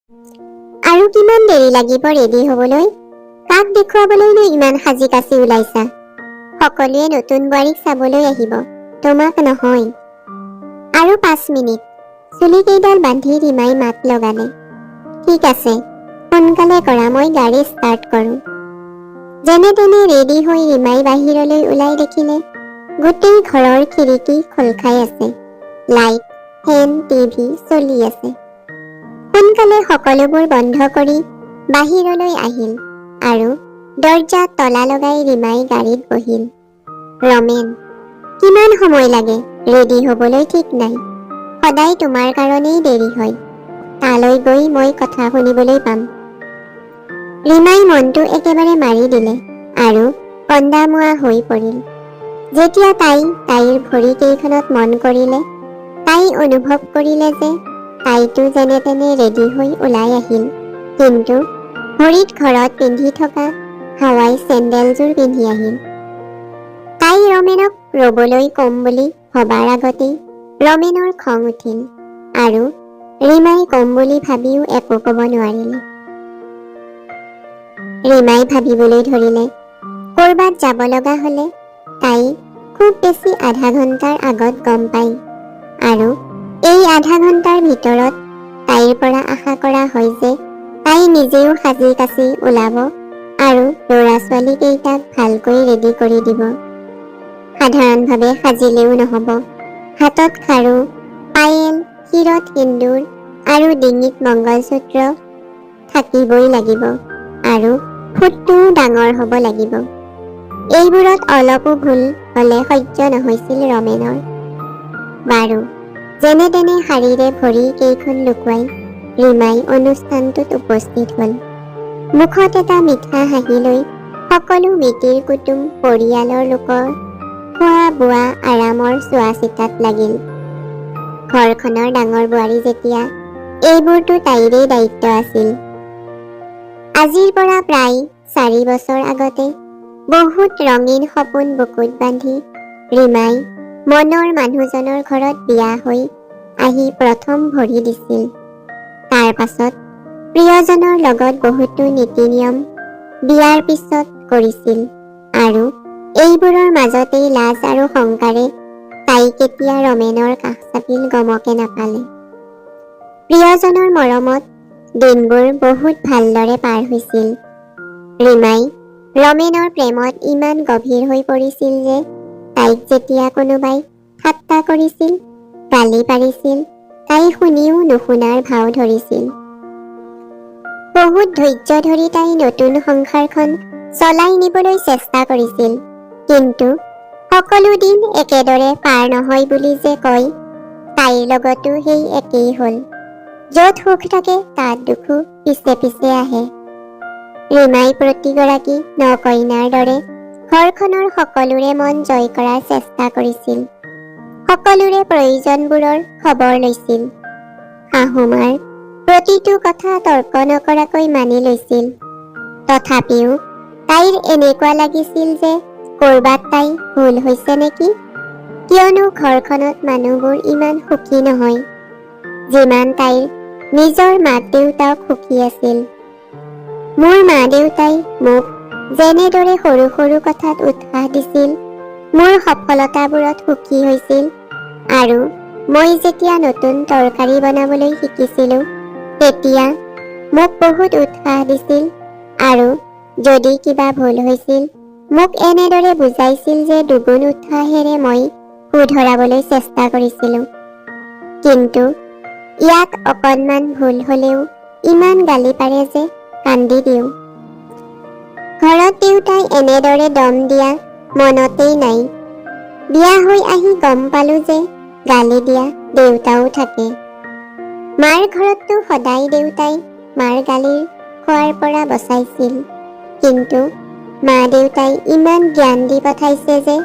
আৰু কিমান দেৰি লাগিব ৰেডি হ'বলৈ? কাক দেখুৱাবলৈনো ইমান সাজি কাচি ওলাইছা? সকলোৱে নতুন বোৱাৰীক চাবলৈ আহিব, তোমাক নহয়। আৰু 5 মিনিট। চুলিকেইডাল বান্ধি ৰীমাই মাত লগালে। ঠিক আছে, সোনকালে কৰা, মই গাড়ী ষ্টাৰ্ট কৰোঁ। যেনে তেনে ৰেডি হৈ ৰীমাই বাহিৰলৈ ওলাই দেখিলে গোটেই ঘৰৰ খিৰিকী খোল খাই আছে। লাইট, ফেন, টিভি চলি আছে। সোনকালে সকলোবোৰ বন্ধ কৰি বাহিৰলৈ আহিল আৰু দৰ্জাত তলা লগাই ৰীমাই গাড়ীত বহিল। ৰমেন, কিমান সময় লাগে ৰেডি হ'বলৈ ঠিক নাই। সদায় তোমাৰ কাৰণেই দেৰি হয়। তালৈ গৈ মই কথা শুনিবলৈ পাম। ৰীমাই মনটো একেবাৰে মাৰি দিলে আৰু কন্দামুৱা হৈ পৰিল। যেতিয়া তাইৰ ভৰিকেইখনত মন কৰিলে, তাই অনুভৱ কৰিলে যে তাইতো যেনে তেনে ৰেডি হৈ ওলাই আহিল, কিন্তু ভৰিত ঘৰত পিন্ধি থকা হাৱাই চেণ্ডেলযোৰ পিন্ধি আহিল। তাই ৰমেনক ৰবলৈ কম বুলি ভবাৰ আগতেই ৰমেনৰ খং উঠিল আৰু ৰীমাই কম বুলি ভাবিও একো ক'ব নোৱাৰিলে। ৰীমাই ভাবিবলৈ ধৰিলে, কৰবাত যাব লগা হলে তাই খুব বেছি আধা ঘণ্টাৰ আগত গম পায় আৰু এই আধা ঘণ্টাৰ ভিতৰত তাইৰ পৰা আশা কৰা হয় যে তাই নিজেও সাজি কাচি ওলাব আৰু ল'ৰা ছোৱালী কেইটাক ভালকৈ ৰেডি কৰি দিব। সাধাৰণভাৱে সাজিলেও নহব, হাতত খাৰু, পায়েল, শিৰত সিন্দুৰ আৰু ডিঙিত মংগলসূত্ৰ থাকিবই লাগিব আৰু ফুটটোও ডাঙৰ হ'ব লাগিব। এইবোৰত অলপো ভুল হলে সহ্য নহৈছিল ৰমেনৰ। বাৰু, যেনে তেনে শাৰীৰে ভৰি কেইখন লুকুৱাই ৰীমাই অনুষ্ঠানটোত উপস্থিত হল। মুখত এটা মিঠা হাঁহি লৈ সকলো মিতিৰ কুটুম পৰিয়ালৰ লোকৰ খোৱা বোৱা আৰামৰ চোৱা চিতাত লাগিল। ঘৰখনৰ ডাঙৰ বোৱাৰী যেতিয়া এইবোৰতো তাইৰেই দায়িত্ব আছিল। আজিৰ পৰা প্ৰায় 4 বছৰ আগতে বহুত ৰঙীন সপোন বুকুত বান্ধি ৰীমাই মনৰ মানুহজনৰ ঘৰত বিয়া হৈ আহি প্ৰথম ভৰি দিছিল। তাৰ পাছত প্ৰিয়জনৰ লগত বহুতো নীতি নিয়ম বিয়াৰ পিছত কৰিছিল আৰু এইবোৰৰ মাজতেই লাজ আৰু শংকাৰে তাই কেতিয়া ৰমেনৰ কাষ চাপিল গমকে নাপালে। প্ৰিয়জনৰ মৰমত দিনবোৰ বহুত ভালদৰে পাৰ হৈছিল। ৰীমাই ৰমেনৰ প্ৰেমত ইমান গভীৰ হৈ পৰিছিল যে তাইক যেতিয়া কোনোবাই ঠাট্টা কৰিছিল, গালি পাৰিছিল, তাই শুনিও নুশুনাৰ ভাও ধৰিছিল। বহুত ধৈৰ্য ধৰি তাই নতুন সংসাৰখন চলাই নিবলৈ চেষ্টা কৰিছিল, কিন্তু সকলো দিন একেদৰে পাৰ নহয় বুলি যে কয়, তাইৰ লগতো সেই একেই হল। য'ত সুখ থাকে তাত দুখো পিছে পিছে আহে। ৰীমাই প্ৰতিগৰাকী নকইনাৰ দৰে ঘৰখনৰ সকলোৰে মন জয় কৰাৰ চেষ্টা কৰিছিল। সকলোৰে প্ৰয়োজনবোৰৰ খবৰ লৈছিল। শাহুমাৰ প্ৰতিটো কথা তৰ্ক নকৰাকৈ মানি লৈছিল। তথাপিও তাইৰ এনেকুৱা লাগিছিল যে কৰবাত তাই ভুল হৈছে নেকি? কিয়নো ঘৰখনত মানুহবোৰ ইমান সুখী নহয় যিমান তাইৰ নিজৰ মাক দেউতাক সুখী আছিল। মোৰ মা দেউতাই মোক যেনেদৰে সৰু সৰু কথাত উৎসাহ দিছিল, মোৰ সফলতাবোৰত সুখী হৈছিল আৰু মই যেতিয়া নতুন তৰকাৰী বনাবলৈ শিকিছিলো তেতিয়া মোক বহুত উৎসাহ দিছিল আৰু যদি কিবা ভুল হৈছিল মোক এনেদৰে বুজাইছিল যে দুগুণ উৎসাহেৰে মই শুধৰাবলৈ চেষ্টা কৰিছিলো। কিন্তু ইয়াত অকণমান ভুল হলেও ইমান গালি পাৰে যে কান্দি দিওঁ। ঘৰত দেউতাই এনেদৰে দম দিয়া মনতেই নাই। বিয়া হৈ আহি গম পালো যে গালি দিয়া দেউতাও থাকে। মাৰ ঘৰততো সদায় দেউতাই মাৰ গালিৰ খোৱাৰ পৰা বচাইছিল, কিন্তু মা দেউতাই ইমান জ্ঞান দি পঠাইছে যে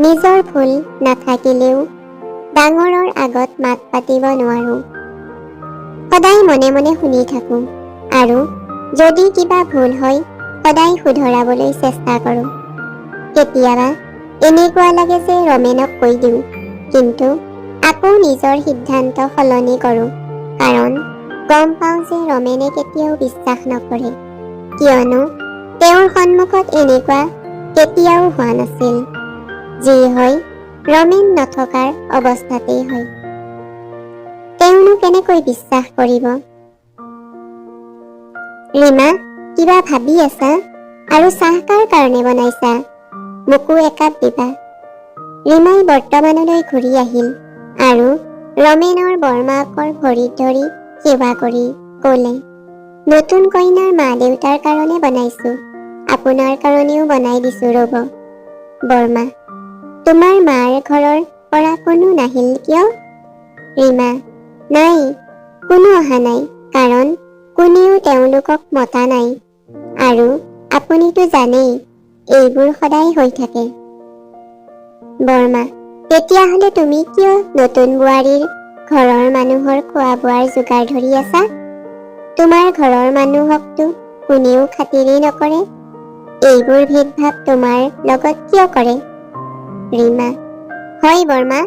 নিজৰ ভুল নাথাকিলেও ডাঙৰৰ আগত মাত পাতিব নোৱাৰো। সদায় মনে মনে শুনি থাকো আৰু যদি কিবা ভুল হয় সদায় শুধৰাবলৈ চেষ্টা কৰো। কেতিয়াবা এনেকুৱা লাগে যে ৰমেনক কৈ দিওঁ, কিন্তু আকৌ নিজৰ সিদ্ধান্ত সলনি কৰো, কাৰণ গম পাওঁ যে ৰমেনে কেতিয়াও বিশ্বাস নকৰে, কিয়নো তেওঁৰ সন্মুখত এনেকুৱা কেতিয়াও হোৱা নাছিল। যি হয় ৰমেন নথকাৰ অৱস্থাতেই হয়। তেওঁনো কেনেকৈ বিশ্বাস কৰিব? ৰীমা, কিবা ভাবি আছা? আৰু চাহ কাৰ কাৰণে বনাইছা? মোকো একাপ দিবা। ৰীমাই বৰ্তমানলৈ ঘূৰি আহিল আৰু ৰমেনৰ বৰমাকৰ ভৰিত ধৰি সেৱা কৰি ক'লে, নতুন কইনাৰ মা দেউতাৰ কাৰণে বনাইছো, আপোনাৰ কাৰণেও বনাই দিছো ৰ'ব। বৰমা, তোমাৰ মাৰ ঘৰৰ পৰা কোনো নাহিল কিয়? ৰীমা, নাই, কোনো অহা নাই, কাৰণ কোনেও তেওঁলোকক মতা নাই। আৰু আপুনিতো জানেই এইবোৰ সদায় হৈ থাকে। বৰমা, তেতিয়াহ'লে তুমি কিয় নতুন বোৱাৰীৰ ঘৰৰ মানুহৰ খোৱা বোৱাৰ যোগাৰ ধৰি আছা? তোমাৰ ঘৰৰ মানুহকতো কোনেও খাতিৰেই নকৰে। এইবোৰ ভেদভাৱ তোমাৰ লগত কিয় কৰে? ৰীমা, হয় বৰমা,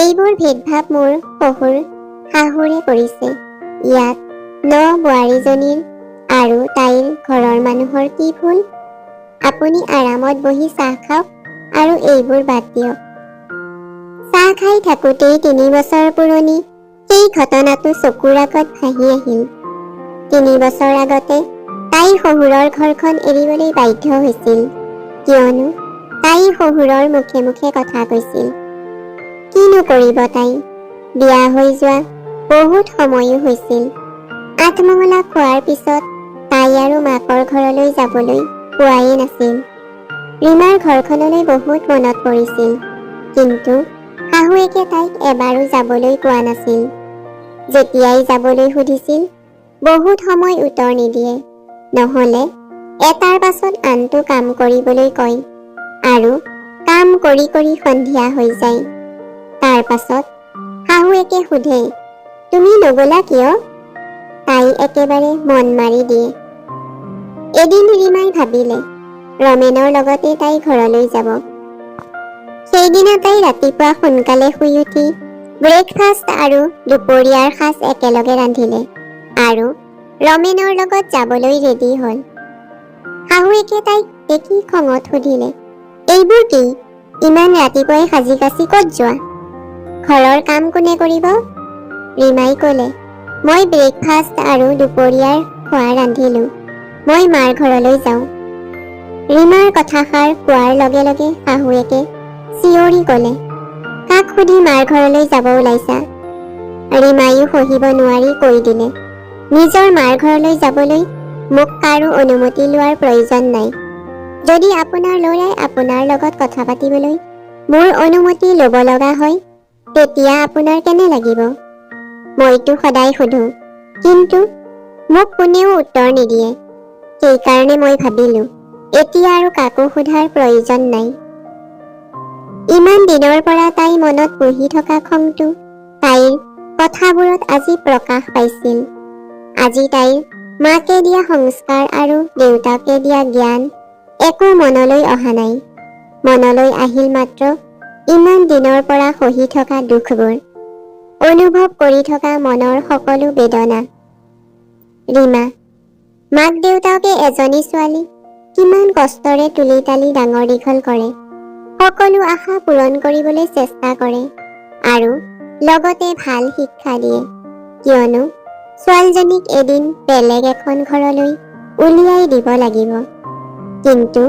এইবোৰ ভেদভাৱ মোৰ শহুৰ শাহুৰে কৰিছে। ইয়াত বোৱাৰীজনীৰ আৰু তাইৰ ঘৰৰ মানুহৰ কি ভুল? আপুনি আৰামত বহি চাহ খাওক আৰু এইবোৰ বাদ দিয়ক। চাহ খাই থাকোঁতেই 3 বছৰ পুৰণি সেই ঘটনাটো চকুৰ আগত ভাহি আহিল। 3 বছৰ আগতে তাই শহুৰৰ ঘৰখন এৰিবলৈ বাধ্য হৈছিল, কিয়নো তাই শহুৰৰ মুখে মুখে কথা কৈছিল। কিনো কৰিব তাই? বিয়া হৈ যোৱা বহুত সময়ো হৈছিল। আঠমঙলা খোৱাৰ পিছত তাই আৰু মাকৰ ঘৰলৈ যাবলৈ পোৱাই নাছিল। ৰীমাৰ ঘৰখনলৈ বহুত মনত পৰিছিল, কিন্তু শাহুৱেকে তাইক এবাৰো যাবলৈ কোৱা নাছিল। যেতিয়াই যাবলৈ সুধিছিল, বহুত সময় উত্তৰ নিদিয়ে, নহ'লে এটাৰ পাছত আনটো কাম কৰিবলৈ কয় আৰু কাম কৰি কৰি সন্ধিয়া হৈ যায়। তাৰ পাছত শাহুৱেকে সোধে, তুমি নগলা কিয়? তাই একেবাৰে মন মাৰি দিয়ে। এদিন ৰীমাই ভাবিলে ৰমেনৰ লগতে তাই ঘৰলৈ যাব। সেইদিনা তাই ৰাতিপুৱা সোনকালে শুই উঠি ব্ৰেকফাষ্ট আৰু দুপৰীয়াৰ সাজ একেলগে ৰান্ধিলে আৰু ৰমেনৰ লগত যাবলৈ ৰেডি হ'ল। শাহুৱেকে তাইক দেখি খঙত সুধিলে, এইবোৰ কি? ইমান ৰাতিপুৱাই সাজি কাচি ক'ত যোৱা? ঘৰৰ কাম কোনে কৰিব? ৰীমাই ক'লে, মই ব্ৰেকফাষ্ট আৰু দুপৰীয়াৰ খোৱা ৰান্ধিলো, মই মাৰ ঘৰলৈ যাওঁ। ৰীমাৰ কথাষাৰ কোৱাৰ লগে লগে শাহুৱেকে চিঞৰি ক'লে, কাক সুধি মাৰ ঘৰলৈ যাব ওলাইছা? ৰীমাইও সহিব নোৱাৰি কৈ দিলে, নিজৰ মাৰ ঘৰলৈ যাবলৈ মোক কাৰো অনুমতি লোৱাৰ প্ৰয়োজন নাই। যদি আপোনাৰ ল'ৰাই আপোনাৰ লগত কথা পাতিবলৈ মোৰ অনুমতি ল'ব লগা হয়, তেতিয়া আপোনাৰ কেনে লাগিব? মইতো সদায় সোধো, কিন্তু মোক কোনেও উত্তৰ নিদিয়ে। সেইকাৰণে মই ভাবিলো এতিয়া আৰু কাকো সোধাৰ প্ৰয়োজন নাই। ইমান দিনৰ পৰা তাই মনত বহি থকা খংটো তাইৰ কথাবোৰত আজি প্ৰকাশ পাইছিল। আজি তাইৰ মাকে দিয়া সংস্কাৰ আৰু দেউতাকে দিয়া জ্ঞান একো মনলৈ অহা নাই। মনলৈ আহিল মাত্ৰ ইমান দিনৰ পৰা সহি থকা দুখবোৰ, অনুভৱ কৰি থকা মনৰ সকলো বেদনা। ৰীমা, মাক দেউতাকে এজনী ছোৱালী কিমান কষ্টৰে তুলি তালি ডাঙৰ দীঘল কৰে, সকলো আশা পূৰণ কৰিবলৈ চেষ্টা কৰে আৰু লগতে ভাল শিক্ষা দিয়ে, কিয়নো ছোৱালীজনীক এদিন বেলেগ এখন ঘৰলৈ উলিয়াই দিব লাগিব। কিন্তু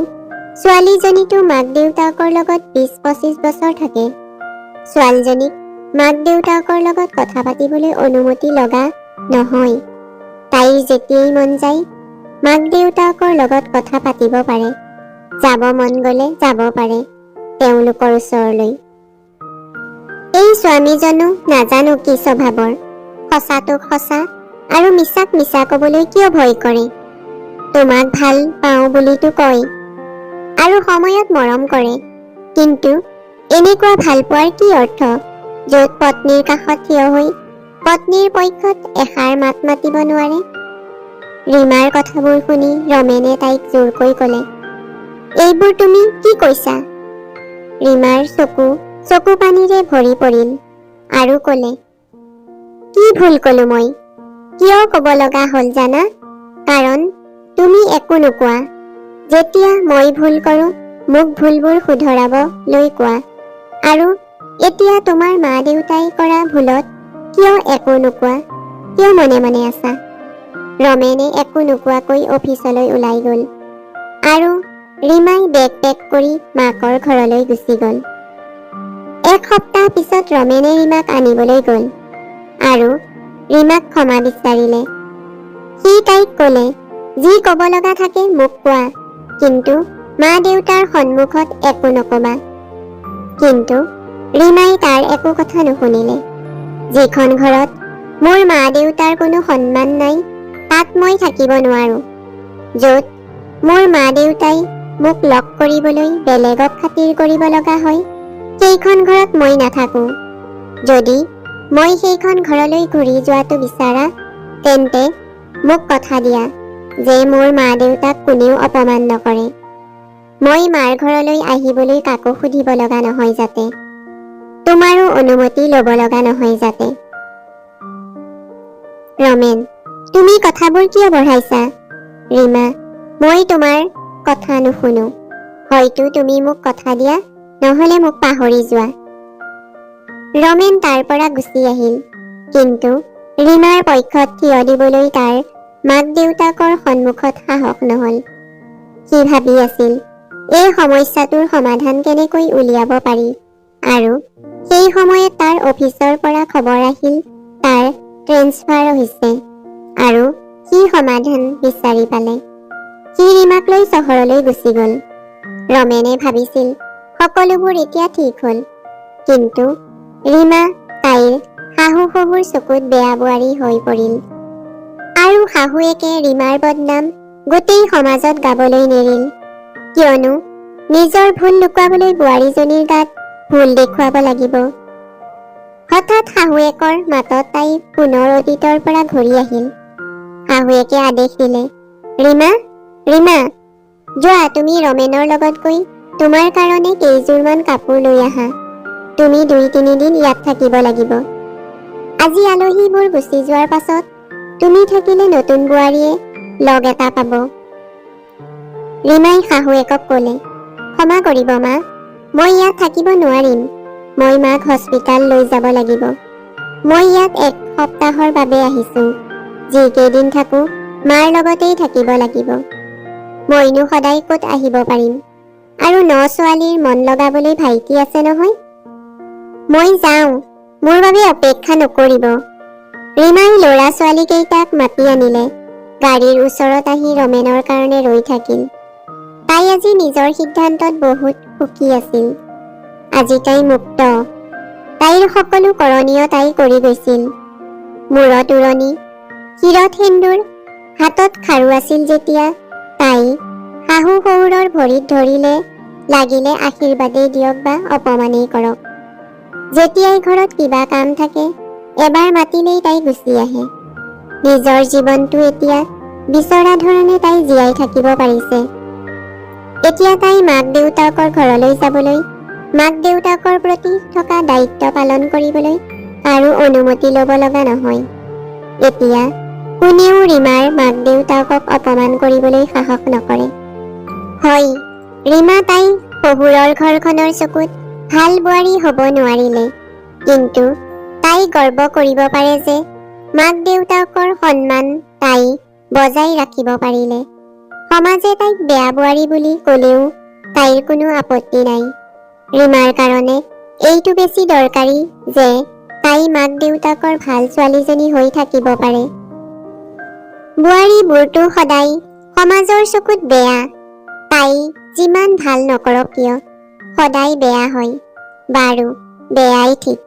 ছোৱালীজনীতো মাক দেউতাকৰ লগত 20-25 বছৰ থাকে। ছোৱালীজনীক মাক দেউতাকৰ লগত কথা পাতিবলৈ অনুমতি লগা নহয়। তাইৰ যেতিয়াই মন যায় মাক দেউতাকৰ লগত কথা পাতিব পাৰে, যাব মন গ'লে যাব পাৰে তেওঁলোকৰ ওচৰলৈ। এই স্বামীজনো নাজানো কি স্বভাৱৰ, সঁচাটোক সঁচা আৰু মিছাক মিছা ক'বলৈ কিয় ভয় কৰে? তোমাক ভাল পাওঁ বুলিতো কয় আৰু সময়ত মৰম কৰে, কিন্তু এনেকুৱা ভাল পোৱাৰ কি অৰ্থ, য'ত পত্নীৰ কাষত থিয় হৈ পত্নীৰ পক্ষত এষাৰ মাত মাতিব নোৱাৰে? ৰীমাৰ কথাবোৰ শুনি ৰমেনে তাইক জোৰকৈ ক'লে, এইবোৰ তুমি কি কৈছা? ৰীমাৰ চকু পানীৰে ভৰি পৰিল আৰু ক'লে, কি ভুল ক'লো মই? কিয় ক'ব লগা হ'ল জানা? কাৰণ তুমি একো নোকোৱা। যেতিয়া মই ভুল কৰোঁ মোক ভুলবোৰ শুধৰাবলৈ কোৱা। আৰু এতিয়া তোমাৰ মা দেউতাই কৰা ভুলত কিয় একো নোকোৱা? কিয় মনে মনে আছা? ৰমেনে একো নোকোৱাকৈ অফিচলৈ ওলাই গ'ল আৰু ৰীমাই বেগ পেক কৰি মাকৰ ঘৰলৈ গুচি গ'ল। এক সপ্তাহ পিছত ৰমেনে ৰীমাক আনিবলৈ গ'ল আৰু ৰীমাক ক্ষমা বিচাৰিলে। সি তাইক ক'লে, যি ক'ব লগা থাকে মোক কোৱা, কিন্তু মা দেউতাৰ সন্মুখত একো নক'বা। কিন্তু ৰীমাই তাৰ একো কথা নুশুনিলে। যিখন ঘৰত মোৰ মা দেউতাৰ কোনো সন্মান নাই তাত মই থাকিব নোৱাৰো। য'ত মোৰ মা দেউতাই মোক লগ কৰিবলৈ বেলেগক খাতিৰ কৰিব লগা হয় সেইখন ঘৰত মই নাথাকো। যদি মই সেইখন ঘৰলৈ ঘূৰি যোৱাটো বিচাৰা তেন্তে মোক কথা দিয়া যে মোৰ মা দেউতাক কোনেও অপমান নকৰে। মই মাৰ ঘৰলৈ আহিবলৈ কাকো সুধিব লগা নহয় যাতে। তোমাৰো অনুমতি ল'ব লগা নহয় যাতে। ৰমেন, তুমি কথাবোৰ কিয় বঢ়াইছা? ৰীমা, মই তোমাৰ কথা নুশুনো। হয়তো তুমি মোক কথা দিয়া, নহ'লে মোক পাহৰি যোৱা। ৰমেন তাৰ পৰা গুচি আহিল। কিন্তু ৰীমাৰ পক্ষত থিয় দিবলৈ তাৰ মাক দেউতাকৰ সন্মুখত সাহস নহ'ল। সি ভাবি আছিল এই সমস্যাটোৰ সমাধান কেনেকৈ উলিয়াব পাৰি। আৰু সেই সময়ত তাৰ অফিচৰ পৰা খবৰ আহিল তাৰ ট্ৰেন্সফাৰ হৈছে আৰু সি সমাধান বিচাৰি পালে। সি ৰীমাক লৈ চহৰলৈ গুচি গ'ল। ৰমেনে ভাবিছিল সকলোবোৰ এতিয়া ঠিক হ'ল। কিন্তু ৰীমা তাইৰ শাহু শহুৰ চকুত বেয়া বোৱাৰী হৈ পৰিল। আৰু শাহুৱেকে ৰীমাৰ বদনাম গোটেই সমাজত গাবলৈ নেৰিল। কিয়নো নিজৰ ভুল লুকুৱাবলৈ বোৱাৰীজনীৰ গাত ভুল দেখুৱাব লাগিব। হঠাৎ শাহুৱেকৰ মাতত তাই পুনৰ অতীতৰ পৰা ঘূৰি আহিল। শাহুৱেকে আদেশ দিলে, ৰীমা, ৰীমা, যোৱা তুমি ৰমেনৰ লগত গৈ তোমাৰ কাৰণে কেইযোৰমান কাপোৰ লৈ আহা। তুমি 2-3 দিন ইয়াত থাকিব লাগিব। আজি আলহীবোৰ গুচি যোৱাৰ পাছত তুমি থাকিলে নতুন বোৱাৰীয়ে লগ এটা পাব। ৰীমাই শাহুৱেকক ক'লে, ক্ষমা কৰিব মা, মই ইয়াত থাকিব নোৱাৰিম। মই মাক হস্পিটাল লৈ যাব লাগিব। মই ইয়াত 1 সপ্তাহৰ বাবে আহিছো। যি কেইদিন থাকো মাৰ লগতেই থাকিব লাগিব। মইনো সদায় ক'ত আহিব পাৰিম? আৰু 9 ছোৱালীৰ মন লগাবলৈ ভাইটি আছে নহয়। মই যাওঁ, মোৰ বাবে অপেক্ষা নকৰিব। ৰীমাই ল'ৰা ছোৱালী কেইটাক মাতি আনিলে। গাড়ীৰ ওচৰত আহি ৰমেনৰ কাৰণে ৰৈ থাকিল। তাই আজি নিজৰ সিদ্ধান্তত বহুত সুখী আছিল। আজি তাই মুক্ত। তাইৰ সকলো কৰণীয় তাই কৰি গৈছিল। মূৰত উৰণি, শিৰত সেন্দুৰ, হাতত খাৰু আছিল যেতিয়া তাই শাহু শহুৰৰ ভৰিত ধৰিলে, লাগিলে আশীৰ্বাদেই দিয়ক বা অপমানেই কৰক। যেতিয়াই ঘৰত কিবা কাম থাকে এবাৰ মাতিলেই তাই গুচি আহে। নিজৰ জীৱনটো এতিয়া বিচৰা ধৰণে তাই জীয়াই থাকিব পাৰিছে। এতিয়া তাই মাক দেউতাকৰ ঘৰলৈ যাবলৈ, মাক দেউতাকৰ প্ৰতি থকা দায়িত্ব পালন কৰিবলৈ কাৰো অনুমতি ল'ব লগা নহয়। এতিয়া কোনেও ৰীমাৰ মাক দেউতাকক অপমান কৰিবলৈ সাহস নকৰে। হয়, ৰীমা তাই শহুৰৰ ঘৰখনৰ চকুত ভাল বোৱাৰী হ'ব নোৱাৰিলে, কিন্তু তাই গৰ্ব কৰিব পাৰে যে মাক দেউতাকৰ সন্মান তাই বজাই ৰাখিব পাৰিলে। সমাজে তাইক বেয়া বোৱাৰী বুলি ক'লেও তাইৰ কোনো আপত্তি নাই। ৰীমাৰ কাৰণে এইটো বেছি দৰকাৰী যে তাই মাক দেউতাকৰ ভাল ছোৱালীজনী হৈ থাকিব পাৰে। বোৱাৰীবোৰতো সদায় সমাজৰ চকুত বেয়া। তাই যিমান ভাল নকৰক কিয় সদায় বেয়া হয়। বাৰু, বেয়াই ঠিক।